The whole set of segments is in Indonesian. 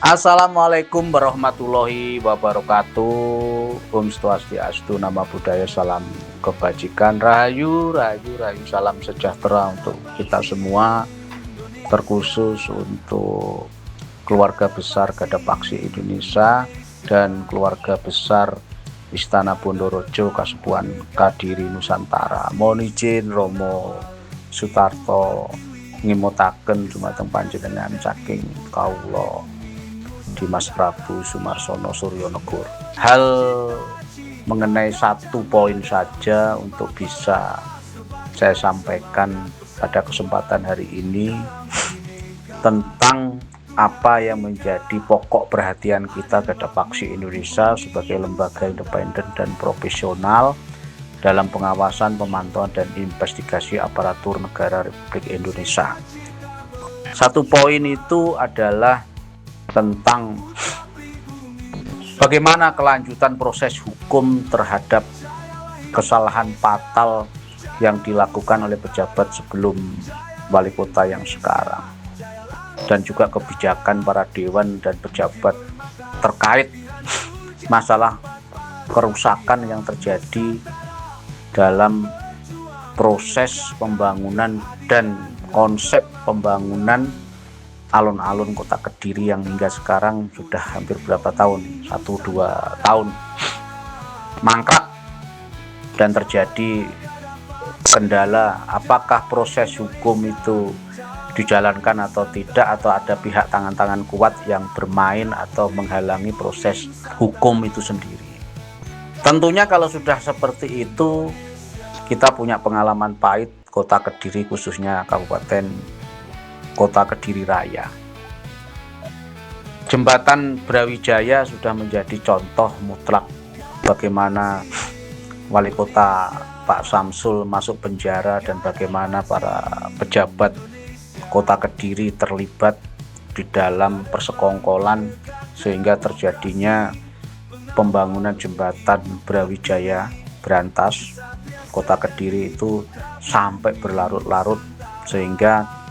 Assalamualaikum warahmatullahi wabarakatuh. Om Swastiastu, Nama Budaya, salam kebajikan, rahayu, rahayu, rahayu, salam sejahtera untuk kita semua, terkhusus untuk keluarga besar Gada Paksi Indonesia dan keluarga besar Istana Bondorojo Kasepuhan Kadiri Nusantara. Mohon izin Romo Sutarto ngimutaken dumateng panjenengan saking kawula Dimas Prabu Sumarsono Suryanegara. Hal mengenai satu poin saja untuk bisa saya sampaikan pada kesempatan hari ini tentang apa yang menjadi pokok perhatian kita Gada Paksi Indonesia sebagai lembaga independen dan profesional dalam pengawasan, pemantauan, dan investigasi aparatur negara Republik Indonesia. Satu poin itu adalah tentang bagaimana kelanjutan proses hukum terhadap kesalahan fatal yang dilakukan oleh pejabat sebelum wali kota yang sekarang, dan juga kebijakan para dewan dan pejabat terkait masalah kerusakan yang terjadi dalam proses pembangunan dan konsep pembangunan alun-alun kota Kediri yang hingga sekarang sudah hampir berapa tahun, 1-2 tahun mangkrak dan terjadi kendala. Apakah proses hukum itu dijalankan atau tidak, atau ada pihak tangan-tangan kuat yang bermain atau menghalangi proses hukum itu sendiri. Tentunya kalau sudah seperti itu, kita punya pengalaman pahit kota Kediri, khususnya Kabupaten Kota Kediri Raya. Jembatan Brawijaya sudah menjadi contoh mutlak bagaimana wali kota Pak Samsul masuk penjara dan bagaimana para pejabat kota Kediri terlibat di dalam persekongkolan sehingga terjadinya pembangunan jembatan Brawijaya berantas. Kota Kediri itu sampai berlarut-larut sehingga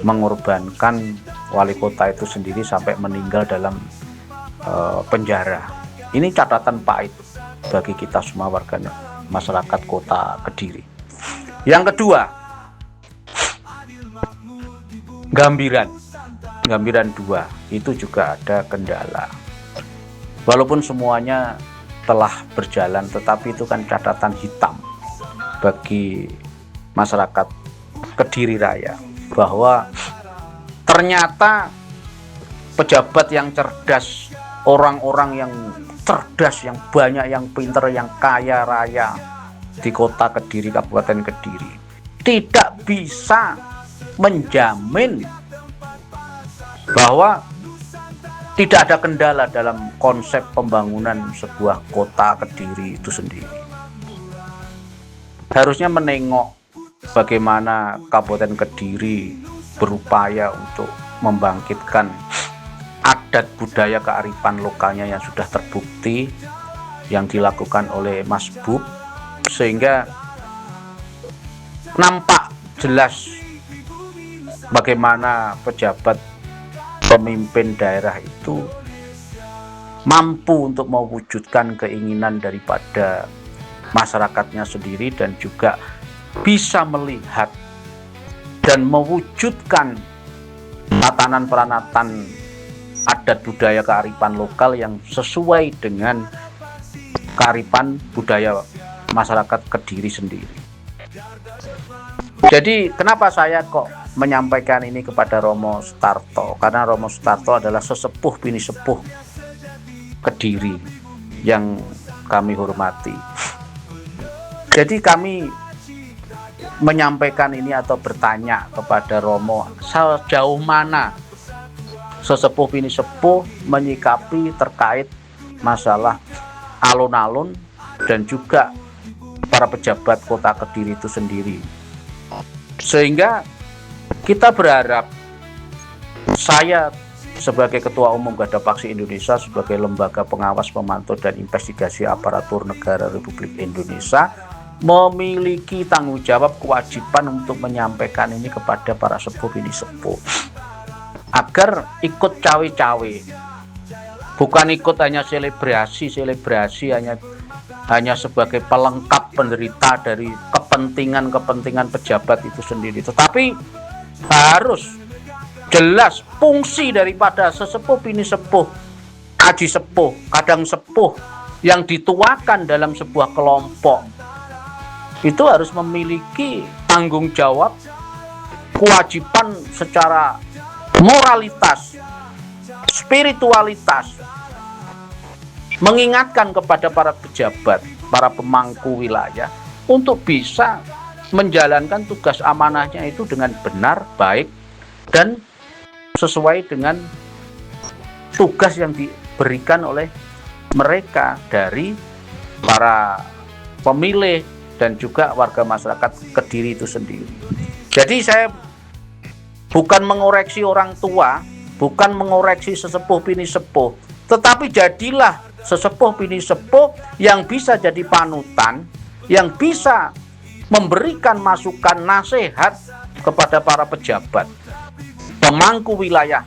mengorbankan wali kota itu sendiri sampai meninggal dalam penjara. Ini catatan pahit bagi kita semua warga masyarakat kota Kediri. Yang kedua, Gambiran 2 itu juga ada kendala. Walaupun semuanya telah berjalan, tetapi itu kan catatan hitam bagi masyarakat Kediri Raya, bahwa ternyata pejabat yang cerdas, orang-orang yang cerdas, yang banyak, yang pintar, yang kaya raya di kota Kediri, Kabupaten Kediri, tidak bisa menjamin bahwa tidak ada kendala dalam konsep pembangunan sebuah kota Kediri itu sendiri. Harusnya menengok bagaimana Kabupaten Kediri berupaya untuk membangkitkan adat budaya kearifan lokalnya yang sudah terbukti yang dilakukan oleh Mas Bub, sehingga nampak jelas bagaimana pejabat pemimpin daerah itu mampu untuk mewujudkan keinginan daripada masyarakatnya sendiri dan juga bisa melihat dan mewujudkan tatanan peranatan adat budaya kearifan lokal yang sesuai dengan kearifan budaya masyarakat Kediri sendiri. Jadi kenapa saya kok menyampaikan ini kepada Romo Sutarto? Karena Romo Sutarto adalah sesepuh bini sepuh Kediri yang kami hormati. Jadi kami menyampaikan ini atau bertanya kepada Romo, sejauh mana sesepuh bini sepuh menyikapi terkait masalah alun-alun dan juga para pejabat kota Kediri itu sendiri. Sehingga kita berharap, saya sebagai Ketua Umum Gada Paksi Indonesia, sebagai lembaga pengawas, pemantau, dan investigasi aparatur negara Republik Indonesia, memiliki tanggung jawab, kewajiban untuk menyampaikan ini kepada para sepuh bini sepuh. agar ikut cawe-cawe, bukan ikut hanya selebrasi hanya sebagai pelengkap penderita dari kepentingan pejabat itu sendiri, tetapi harus jelas fungsi daripada sesepuh, bini sepuh, aji sepuh, kadang sepuh yang dituakan dalam sebuah kelompok itu harus memiliki tanggung jawab, kewajiban secara moralitas, spiritualitas, mengingatkan kepada para pejabat, para pemangku wilayah untuk bisa menjalankan tugas amanahnya itu dengan benar, baik, dan sesuai dengan tugas yang diberikan oleh mereka dari para pemilih dan juga warga masyarakat Kediri itu sendiri. Jadi saya bukan mengoreksi orang tua, bukan mengoreksi sesepuh bini sepuh, tetapi jadilah sesepuh bini sepuh yang bisa jadi panutan, yang bisa memberikan masukan nasihat kepada para pejabat, pemangku wilayah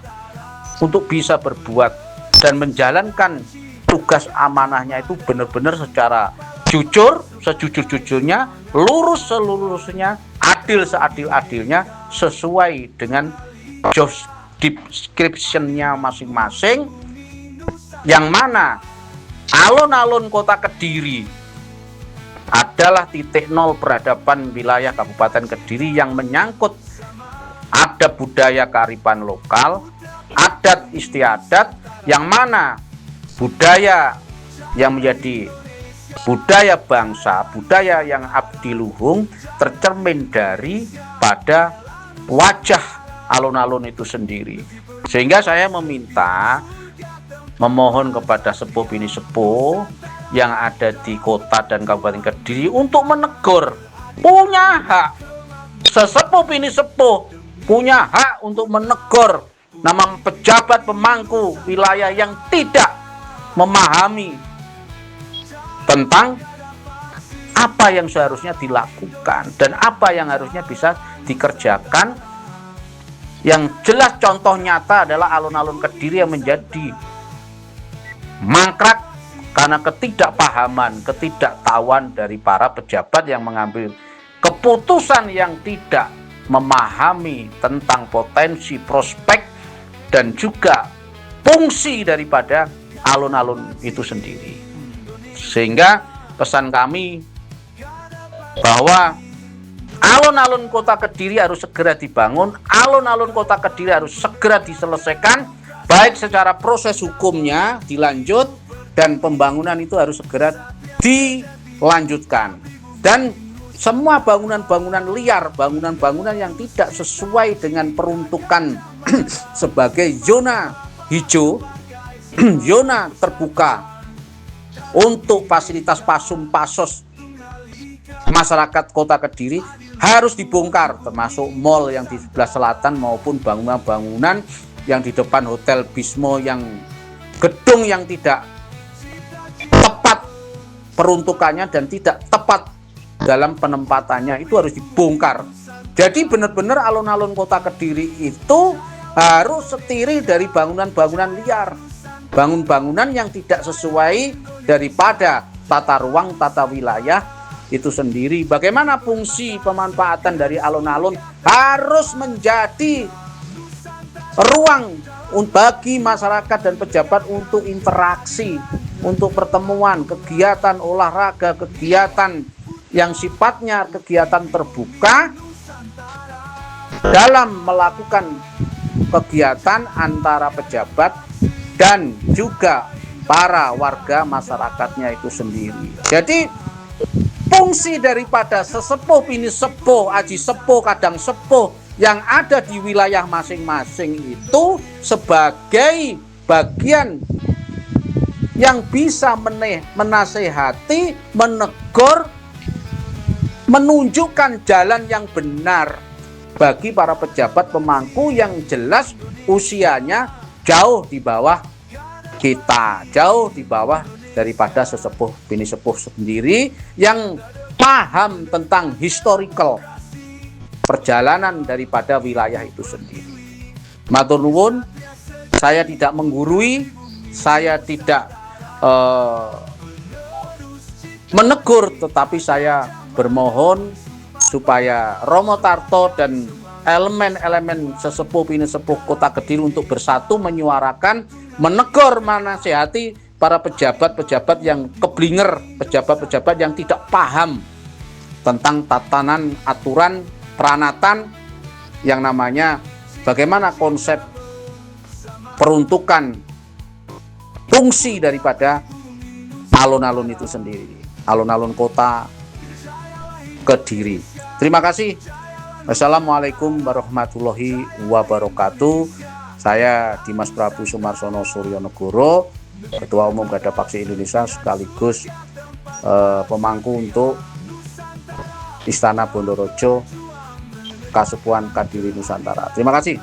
untuk bisa berbuat dan menjalankan tugas amanahnya itu benar-benar secara jujur, sejujur-jujurnya, lurus selurusnya, adil seadil-adilnya, sesuai dengan job description-nya masing-masing, yang mana alun-alun kota Kediri adalah titik nol peradaban wilayah Kabupaten Kediri yang menyangkut adab budaya kearifan lokal, adat istiadat, yang mana budaya yang menjadi budaya bangsa, budaya yang abdiluhung tercermin dari pada wajah alun-alun itu sendiri. Sehingga saya memohon kepada sepuh bini sepuh yang ada di kota dan Kabupaten Kediri untuk menegur, punya hak. Sesepuh bini sepuh punya hak untuk menegur nama pejabat pemangku wilayah yang tidak memahami tentang apa yang seharusnya dilakukan dan apa yang harusnya bisa dikerjakan. Yang jelas contoh nyata adalah alun-alun Kediri yang menjadi mangkrak karena ketidakpahaman, ketidaktahuan dari para pejabat yang mengambil keputusan yang tidak memahami tentang potensi, prospek, dan juga fungsi daripada alun-alun itu sendiri. Sehingga pesan kami bahwa alun-alun kota Kediri harus segera dibangun, alun-alun kota Kediri harus segera diselesaikan, baik secara proses hukumnya dilanjut dan pembangunan itu harus segera dilanjutkan. Dan semua bangunan-bangunan liar, bangunan-bangunan yang tidak sesuai dengan peruntukan sebagai zona hijau, zona terbuka untuk fasilitas pasum pasos masyarakat kota Kediri harus dibongkar, termasuk mal yang di sebelah selatan maupun bangunan-bangunan yang di depan Hotel Bismo, yang gedung yang tidak tepat peruntukannya dan tidak tepat dalam penempatannya itu harus dibongkar. Jadi benar-benar alun-alun kota Kediri itu harus setiri dari bangunan-bangunan liar, bangunan-bangunan yang tidak sesuai daripada tata ruang, tata wilayah itu sendiri. Bagaimana fungsi pemanfaatan dari alun-alun harus menjadi ruang bagi masyarakat dan pejabat untuk interaksi, untuk pertemuan, kegiatan olahraga, kegiatan yang sifatnya kegiatan terbuka dalam melakukan kegiatan antara pejabat dan juga para warga masyarakatnya itu sendiri. Jadi fungsi daripada sesepuh bini sepuh, aji sepuh, kadang sepuh yang ada di wilayah masing-masing itu sebagai bagian yang bisa menasehati, menegur, menunjukkan jalan yang benar bagi para pejabat pemangku yang jelas usianya jauh di bawah kita, jauh di bawah daripada sesepuh bini sepuh sendiri yang paham tentang historical perjalanan daripada wilayah itu sendiri. Matur nuwun, saya tidak menggurui, saya tidak menegur, tetapi saya bermohon supaya Romo Tarto dan elemen-elemen sesepuh pinesepuh Kota Kediri untuk bersatu menyuarakan, menegur, menasihati para pejabat-pejabat yang keblinger, pejabat-pejabat yang tidak paham tentang tatanan, aturan, peranatan yang namanya bagaimana konsep peruntukan fungsi daripada alun-alun itu sendiri, alun-alun Kota Kediri. Terima kasih. Wassalamualaikum warahmatullahi wabarakatuh. Saya Dimas Prabu Sumarsono Suryonegoro, Ketua Umum Garda Paksi Indonesia sekaligus pemangku untuk Istana Bondorojo Kasepuhan Kadiri Nusantara. Terima kasih.